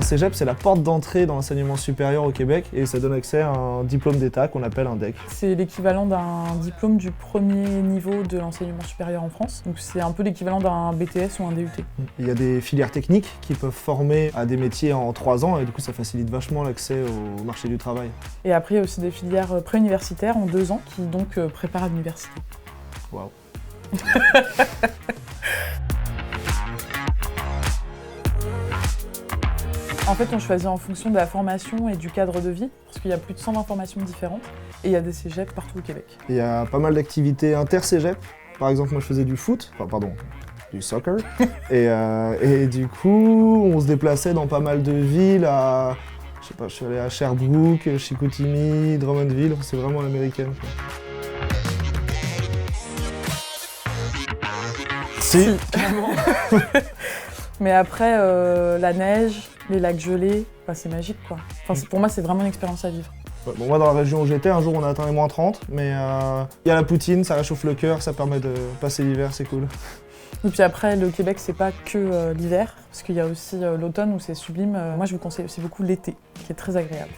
cégep, c'est la porte d'entrée dans l'enseignement supérieur au Québec et ça donne accès à un diplôme d'État qu'on appelle un DEC. C'est l'équivalent d'un diplôme du premier niveau de l'enseignement supérieur en France. Donc c'est un peu l'équivalent d'un BTS ou un DUT. Il y a des filières techniques qui peuvent former à des métiers en 3 ans et du coup ça facilite vachement l'accès au marché du travail. Et après, il y a aussi des filières préuniversitaires en 2 ans qui donc préparent à l'université. Waouh. En fait, on choisit en fonction de la formation et du cadre de vie, parce qu'il y a plus de 120 formations différentes, et il y a des cégeps partout au Québec. Il y a pas mal d'activités inter-cégep. Par exemple, moi je faisais du foot, du soccer. et du coup, on se déplaçait dans pas mal de villes. Je suis allé à Sherbrooke, Chicoutimi, Drummondville, c'est vraiment l'américaine. Si. Mais après, la neige, les lacs gelés, c'est magique quoi. Pour moi, c'est vraiment une expérience à vivre. Ouais, bon, moi, dans la région où j'étais, un jour on a atteint les -30, mais il y a la poutine, ça réchauffe le cœur, ça permet de passer l'hiver, c'est cool. Et puis après, le Québec, c'est pas que l'hiver, parce qu'il y a aussi l'automne où c'est sublime. Moi, je vous conseille aussi beaucoup l'été, qui est très agréable.